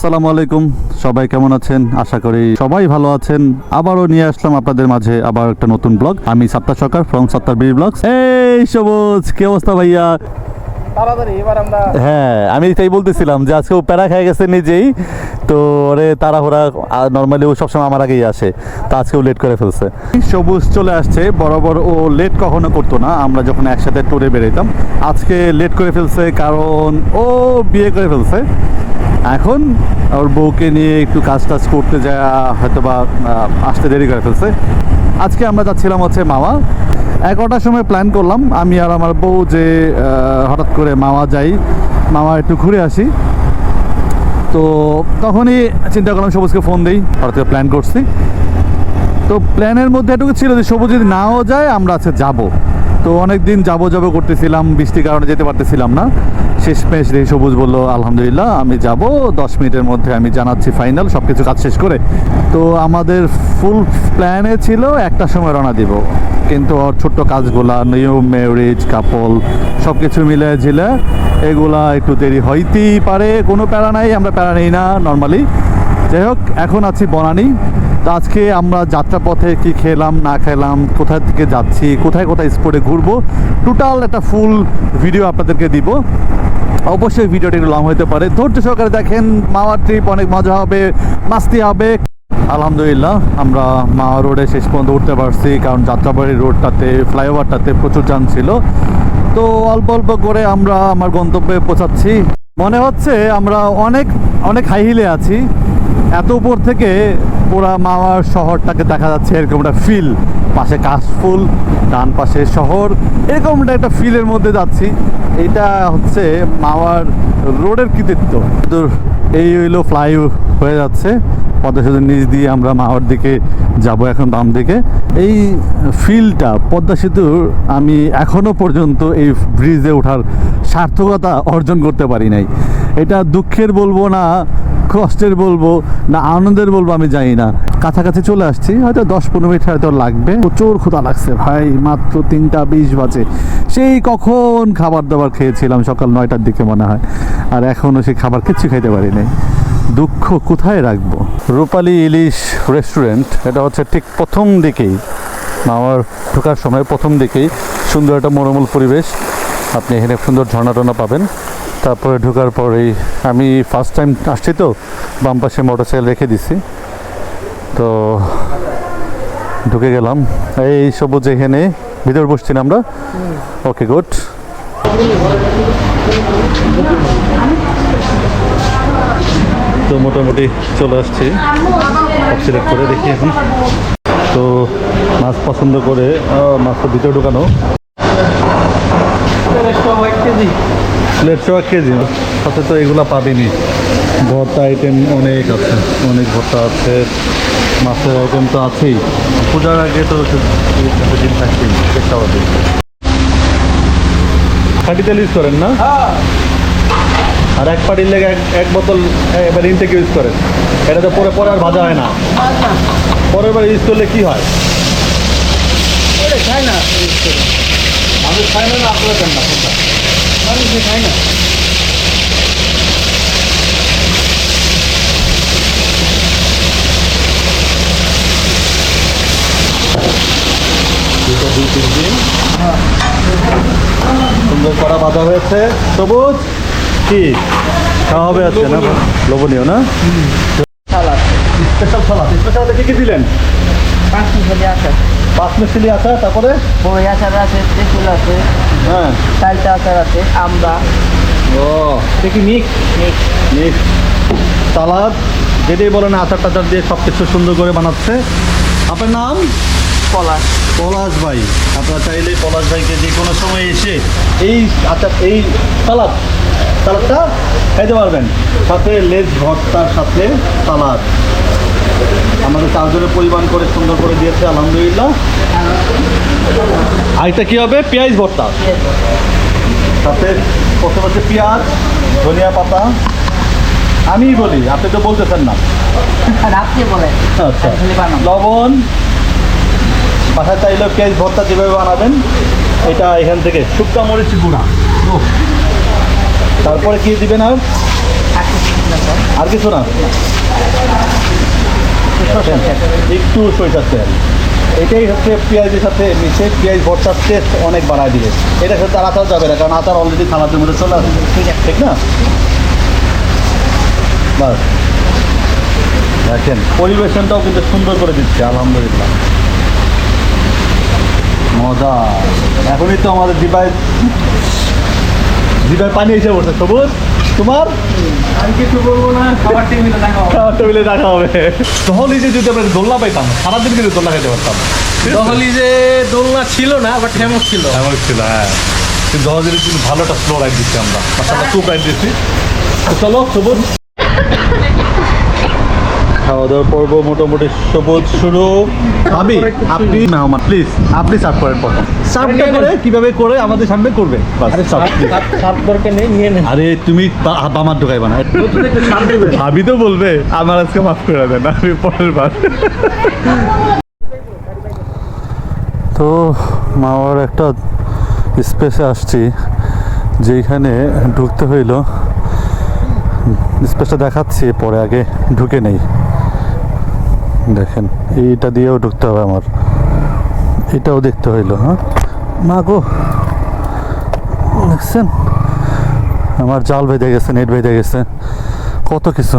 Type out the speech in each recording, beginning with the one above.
আসসালামু আলাইকুম, সবাই কেমন আছেন? আশা করি সবাই ভালো আছেন। আবারও নিয়ে আসলাম আপনাদের মাঝে আবার একটা নতুন ব্লগ। আমি সাত্তার সরকার ফ্রম সাত্তার বিডি ব্লগস। এই সবুজ, কি অবস্থা ভাইয়া? হ্যাঁ, আমি তাই বলতেছিলাম যে আজকে ও প্যারা খেয়ে গেছে নিজেই, তো ওরে তাড়াহুড়া। নর্মালি ও সবসময় আমার আগেই আসে, তো আজকেও লেট করে ফেলছে। সবুজ চলে আসছে, বরাবর ও লেট কখনো করতো না আমরা যখন একসাথে ট্যুরে বেরোতাম। আজকে লেট করে ফেলছে কারণ ও বিয়ে করে ফেলছে। এখন ওর বউকে নিয়ে একটু কাজ টাজ করতে যায়, হয়তো বা আসতে দেরি করে ফেলছে। আজকে আমরা যাচ্ছিলাম হচ্ছে মাওয়া। 11টার সময় প্ল্যান করলাম আমি আর আমার বউ যে হঠাৎ করে মাওয়া যাই, মাওয়া একটু ঘুরে আসি। তো তখনই চিন্তা করলাম সবুজকে ফোন দিই, হঠাৎ করে প্ল্যান করছি। তো প্ল্যানের মধ্যে এটুকু ছিল যে সবুজ যদি নাও যায় আমরা আজকে যাবো। তো অনেক দিন যাবো করতেছিলাম, বৃষ্টির কারণে যেতে পারতেছিলাম না। শেষমেশ দেখি সবুজ বললো আলহামদুলিল্লাহ আমি যাব, 10 মিনিটের মধ্যে আমি জানাচ্ছি ফাইনাল সব কিছু কাজ শেষ করে। তো আমাদের ফুল প্ল্যানে ছিল 1টার সময় রওনা দিব, কিন্তু ওর ছোট্ট কাজগুলা, নিউ ম্যারেজ কাপল সব কিছু মিলে ঝিলে এগুলা একটু দেরি হইতেই পারে। কোনো প্যারা নাই, আমরা প্যারা নেই না নর্মালি। যাই হোক, এখন আছি বনানী। তো আজকে আমরা যাত্রাপথে কি খেলাম না খেলাম, কোথা থেকে যাচ্ছি, কোথায় কোথায় স্পটে ঘুরবো, টোটাল একটা ফুল ভিডিও আপনাদেরকে দিব। অবশ্যই ভিডিওটি একটু লং হতে পারে, ধৈর্য সহকারে দেখেন। মাওয়া ট্রিপ অনেক মজা হবে, মাস্তি হবে। আলহামদুলিল্লাহ আমরা মাওয়া রোডে শেষ পর্যন্ত উঠতে পারছি, কারণ যাত্রাবাড়ি রোডটাতে, ফ্লাইওভারটাতে প্রচুর জ্যাম ছিল। তো অল্প অল্প করে আমরা আমার গন্তব্যে পৌঁছাচ্ছি। মনে হচ্ছে আমরা অনেক অনেক হাই হিলে আছি। এত উপর থেকে পুরা মাওয়ার শহরটাকে দেখা যাচ্ছে, এরকম একটা ফিল। পাশে কাশফুল, ডান পাশে শহর, এরকম একটা ফিলের মধ্যে যাচ্ছি। এটা হচ্ছে মাওয়ার রোডের কৃতিত্ব। এই হইলো ফ্লাই হয়ে যাচ্ছে পদ্মা সেতুর নিচ দিয়ে, আমরা মাওয়ার দিকে যাব এখন বাম দিকে। এই ফিলটা পদ্মা সেতুর আমি এখনো পর্যন্ত এই ব্রিজে ওঠার সার্থকতা অর্জন করতে পারি নাই। এটা দুঃখের বলবো না, কষ্টের বলবো না, আনন্দের বলবো আমি জানি না। কাছাকাছি চলে আসছি, হয়তো 10-15 মিনিট হয়তো লাগবে। প্রচুর ক্ষুধা লাগছে ভাই, মাত্র 3টা 20 বাজে। সেই কখন খাবার দাবার খেয়েছিলাম, সকাল 9টার দিকে মনে হয়, আর এখনও সেই খাবার কিচ্ছু খেতে পারি নাই। দুঃখ কোথায় রাখবো। রূপালী ইলিশ রেস্টুরেন্ট, এটা হচ্ছে ঠিক প্রথম দিকেই, আমার ঢোকার সময় প্রথম দিকেই সুন্দর একটা মনোমূল পরিবেশ। আপনি এখানে সুন্দর ঝর্ণা টর্ণা পাবেন। তারপরে ঢোকার পরেই, আমি ফার্স্ট টাইম আসছি তো, বাম পাশে মোটরসাইকেল রেখে দিছি, তো ঢুকে গেলাম। এই সবুজ এখানে ভিতরে বসছি না আমরা। Okay good. তো মোটামুটি চলে আসছি, সিলেক্ট করে দেখি এখন। তো মাছ পছন্দ করে মাছটা ভিতরে ঢুকানো। প্লেট 1 কেজি, সাথে তো এগুলো পাবিনি। ভর্তা আইটেম অনেক আছে, অনেক ভর্তা আছে, মাছের আইটেম তো আছেই। পূজার আগে তো দিন থাকছেই, চেষ্টা হবে। খাঁটি তেল ইউজ করেন না? আর এক পাটির লেগে এক বোতল এবার ইনটেক ইউজ করেন। এটা তো পরে পরে আর ভাজা হয় না, পরের বার ইউজ করলে কি হয়? খায় না, আমি খাই না, আপনারা খান না, মানুষ খায় না। সুন্দর করা বাঁধা হয়েছে। সবুজ কি খাওয়া হবে আজকে না? লোভনীয় না? স্পেশাল সালাদ। স্পেশাল কি কি দিলেন? 5 মিশালি আছে, 5 মিশালি আছে, তারপরে বড়ই আচার আছে, তেঁতুল আছে, হ্যাঁ, চালটা আচার আছে, আমড়া। ও এটা কি মিক্স? মিক্স সালাদ, যেটাই বলেন আচার টাচার দিয়ে সব কিছু সুন্দর করে বানাচ্ছে। আপনার নাম? পলাশ। পলাশ ভাই। আপনারা চাইলে পলাশ ভাইকে যে কোনো সময় এসে এই আচার, এই সালাদটা খাইতে পারবেন, সাথে লেজ ভর্তার সাথে সালাদ। আমাদের 4 জনের পরিমাণ করে সুন্দর করে দিয়েছে আলহামদুলিল্লাহ। আর এটা কী হবে? পেঁয়াজ ভর্তা, সাথে প্রথম হচ্ছে পেঁয়াজ, ধনিয়া পাতা। আমি বলি, আপনি তো বলতেছেন না। আপনি বলেন। আচ্ছা, লবণ। বাসায় চাইলেও পেঁয়াজ ভর্তা যেভাবে বানাবেন, এটা এখান থেকে শুকনো মরিচ গুঁড়া। তারপরে কি দিবেন? আর আর কিছু না, একটু সরিষার তেল। এটাই হচ্ছে পেঁয়াজের সাথে মিশে পেঁয়াজ ভর্তার টেস্ট অনেক বাড়ায় দিবে। এটা সাথে আর আচার যাবে না, কারণ আচার অলরেডি খানার মধ্যে চলে আসবে, ঠিক না? বাস দেখেন পরিবেশনটাও কিন্তু সুন্দর করে দিচ্ছে, আলহামদুলিল্লাহ মজা। এখনই তো আমাদের জিভায় পানি এসে পড়ছে। সবুজ, তোমার আমি কিছু বলবো না, খাবার টেবিলে দেখা হবে। খাবার টেবিলে রাখা হবে। দহলিজে যদি আমরা দোলনা পাইতাম, সারাদিন কিন্তু দোলনা খেতে পারতাম। দহলিজে দোলনা ছিল না, বাট ফেমাস ছিল। এমন ছিল, হ্যাঁ। কিন্তু দহলিজে কিন্তু ভালো একটা স্লো রাইড দিচ্ছি আমরা, একটা খুব রাইড দিচ্ছি। তো চলো সবুজ, খাওয়া দাওয়ার পর্ব মোটামুটি সবুজ শুরু। আমি আপনি মেহমান প্লিজ, আপনি সার্ভ করেন প্রথম। সার্ভটা করে কিভাবে করে আমাদের সামনে করবে, বাস, serve, please। সাত দরকার নেই, নিয়ে নেন। আরে তুমি আমার ঢোকাইবা না, ভাবি তো বলবে আমার আজকে মাফ করে দেন, আমি পরের বার। তো মামার একটা স্পেসে আসছি যেখানে ঢুকতে হইল। স্পেসটা দেখাচ্ছি পরে, আগে ঢুকে নেই। দেখেন এইটা দিয়েও ঢুকতে হবে আমার, এটাও দেখতে হইলো। হ্যাঁ মা গো, দেখছেন আমার জাল বেঁধে গেছে, নেট বেঁধে গেছে, কত কিছু।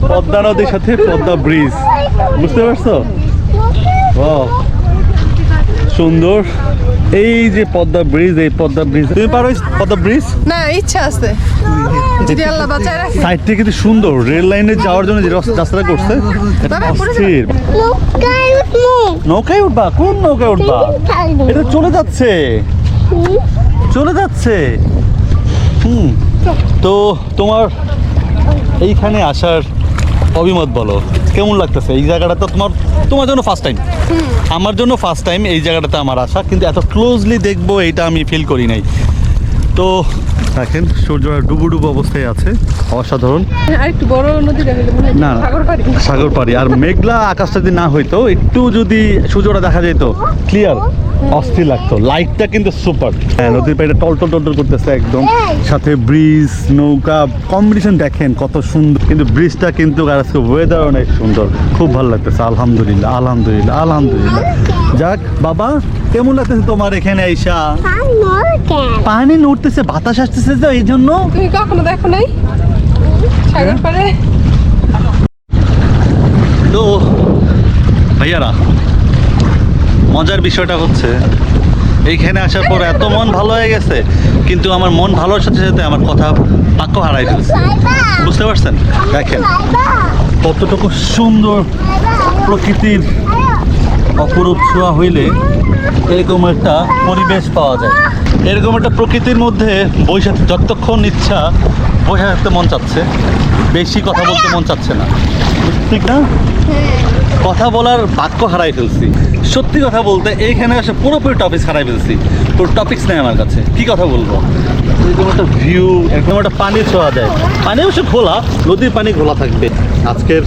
পদ্মা নদীর সাথে পদ্মা ব্রিজ, বুঝতে পারছো? ও সুন্দর। এই যে পদ্মা ব্রিজ, এই পদ্মা ব্রিজ, তুমি পারো পদ্মা ব্রিজ? না, ইচ্ছা আছে যদি আল্লাহ বাঁচায় রাখে। সাইডটা কিন্তু সুন্দর, রেল লাইনে যাওয়ার জন্য যে রাস্তাটা করছে এটা বাবা, পড়ে অস্থির। নৌকায় উঠবা? কোন নৌকায় উঠবা? এটা চলে যাচ্ছে, চলে যাচ্ছে। তো তোমার এইখানে আসার অভিমত বলো, কেমন লাগতেছে? এই জায়গাটা তো তোমার জন্য ফার্স্ট টাইম, আমার জন্য ফার্স্ট টাইম এই জায়গাটাতে আমার আসা, কিন্তু এত ক্লোজলি দেখবো এটা আমি ফিল করি নাই। তো দেখেন সূর্যটা ডুবু ডুবু অবস্থায় আছে, অসাধারণ। আর একটু বড় নদী দেখালে মনে হয় না সাগর পাড়ি। সাগর পাড়ি, আর মেঘলা আকাশটা যদি না হইতো, একটু যদি সূর্যটা দেখা যেত ক্লিয়ার, অস্থির লাগতো। লাইটটা কিন্তু সুপার। হ্যাঁ, নদীর পাড়িটা টলটল টলটল করতেছে একদম, সাথে ব্রিজ, নৌকা, কম্বিনেশন দেখেন কত সুন্দর। কিন্তু ব্রিজটা কিন্তু আর আজকে ওয়েদার অনেক সুন্দর, খুব ভালো লাগতেছে। আলহামদুলিল্লাহ, আলহামদুলিল্লাহ, আলহামদুলিল্লাহ। যাক বাবা, কেমন লাগতেছে তোমার এখানে আইসা? পানি নড়তেছে, বাতাস আসতেছে তো এই জন্য। তুমি কখনো দেখো নাই সাগর পাড়ে? তো ভাইয়ারা, মজার বিষয়টা হচ্ছে এইখানে আসার পর এত মন ভালো হয়ে গেছে, কিন্তু আমার মন ভালোর সাথে সাথে আমার কথা বাক্য হারাই ফেলছে, বুঝতে পারছেন? দেখেন কতটুকু সুন্দর প্রকৃতির অপরূপ ছোঁয়া হইলে এরকম একটা পরিবেশ পাওয়া যায়। এরকম একটা প্রকৃতির মধ্যে বসে যতক্ষণ ইচ্ছা বসে থাকতে মন চাচ্ছে, বেশি কথা বলতে মন চাচ্ছে না, ঠিক না? কথা বলার বাক্য হারাই ফেলছি। সত্যি কথা বলতে এইখানে এসে পুরোপুরি টপিক্স হারাই ফেলছি, পুরো টপিক্স নেই আমার কাছে। কি কথা বলবো? এরকম একটা ভিউ, একদম একটা পানি ছোঁয়া যায়। পানি অবশ্য ঘোলা, নদীর পানি ঘোলা থাকবে। আজকের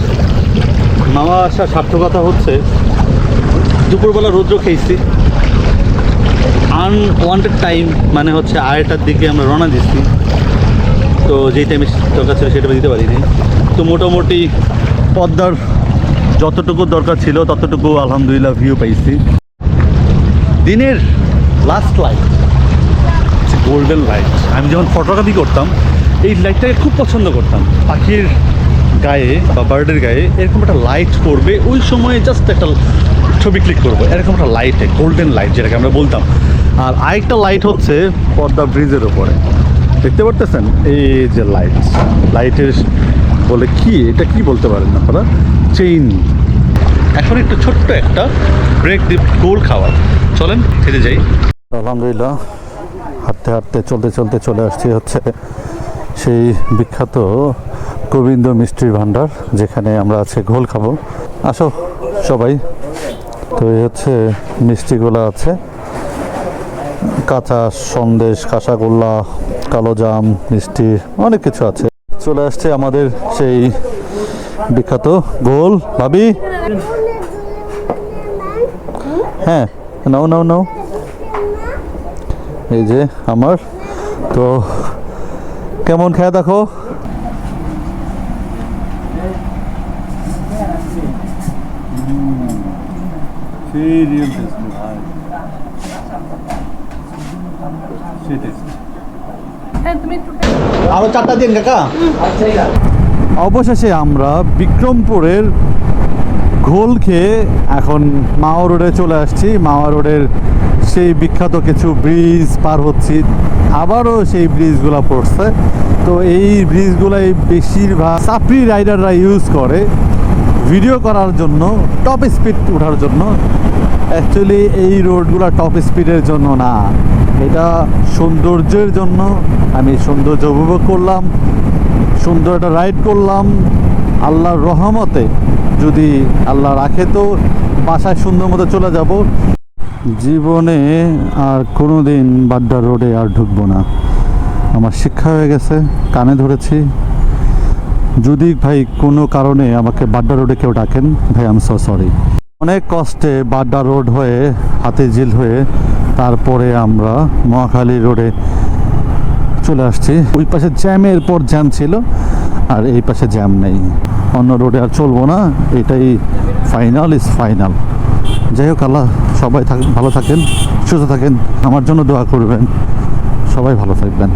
মামা আসার সার্থকতা হচ্ছে দুপুরবেলা রৌদ্র খেয়েছি, আনওয়ান্টেড টাইম মানে হচ্ছে 8টার দিকে আমরা রওনা দিচ্ছি। তো যেই টাইমে দরকার ছিল সেটা দিতে পারিনি। তো মোটামুটি পদ্মার যতটুকু দরকার ছিল ততটুকু আলহামদুলিল্লাহ ভিউ পাইছি। দিনের লাস্ট লাইট হচ্ছে গোল্ডেন লাইট। আমি যখন ফটোগ্রাফি করতাম এই লাইটটাকে খুব পছন্দ করতাম। পাখির গায়ে বা বার্ডের গায়ে এরকম একটা লাইট পড়বে, ওই সময়ে জাস্ট একটা ছবি ক্লিক করবো, এরকম একটা লাইটে গোল্ডেন লাইট যেটাকে আমরা বলতাম। আর আরেকটা লাইট হচ্ছে পদ্মা ব্রিজের ওপরে, দেখতে পারতেছেন এই যে লাইটের বলে কি, এটা কি বলতে পারেন না আপনারা? চেইন। এখন একটু ছোট্ট একটা ব্রেক দিয়ে গোল খাওয়ার, চলেন খেতে যাই। আলহামদুলিল্লাহ, হাঁটতে হাঁটতে চলতে চলতে চলে আসছি হচ্ছে সেই বিখ্যাত গোবিন্দ মিষ্টির ভাণ্ডার, যেখানে আমরা আজকে ঘোল খাবো। আসো সবাই। তো এই হচ্ছে মিষ্টিগুলো আছে, কাঁচা সন্দেশ, কাঁচাগোল্লা, কালোজাম, মিষ্টি, অনেক কিছু আছে। চলে আসছে আমাদের সেই বিখ্যাত গোল। ভাবি, হ্যাঁ নাও নাও নাও, এই যে আমার। তো কেমন খেয়ে দেখো। হ্যাঁ তুমি একটু আরো 4টা দিন কাকা। অবশেষে আমরা বিক্রমপুরের ঘোল খেয়ে এখন মাওয়া রোডে চলে আসছি। মাওয়া রোডের সেই বিখ্যাত কিছু ব্রিজ পার হচ্ছি, আবারও সেই ব্রিজগুলো পড়ছে। তো এই ব্রিজগুলাই বেশিরভাগ সাপ্রি রাইডাররা ইউজ করে ভিডিও করার জন্য, টপ স্পিড ওঠার জন্য। অ্যাকচুয়ালি এই রোডগুলো টপ স্পিডের জন্য না, এটা সৌন্দর্যের জন্য। আমি সৌন্দর্য উপভোগ করলাম, সুন্দর একটা রাইড করলাম। আল্লাহর রহমতে যদি আল্লাহ রাখে তো বাসায় সুন্দর মতো চলে যাব। জীবনে আর কোনো দিন বাড্ডা রোডে আর ঢুকবো না, আমার শিক্ষা হয়ে গেছে। কানে ধরেছি। যদি ভাই কোনো কারণে আমাকে বাড্ডা রোডে কেউ ডাকেন, ভাই আই এম সো সরি। অনেক কষ্টে বাড্ডা রোড হয়ে হাতিঝিল হয়ে তারপরে আমরা মহাখালী রোডে চলে আসছি। ওই পাশে জ্যামের পর জ্যাম ছিল, আর এই পাশে জ্যাম নেই। অন্য রোডে আর চলবো না, এটাই ফাইনাল ইজ ফাইনাল। যাই হোক, আল্লাহ সবাই ভালো থাকেন, সুস্থ থাকেন, আমার জন্য দোয়া করবেন। সবাই ভালো থাকবেন।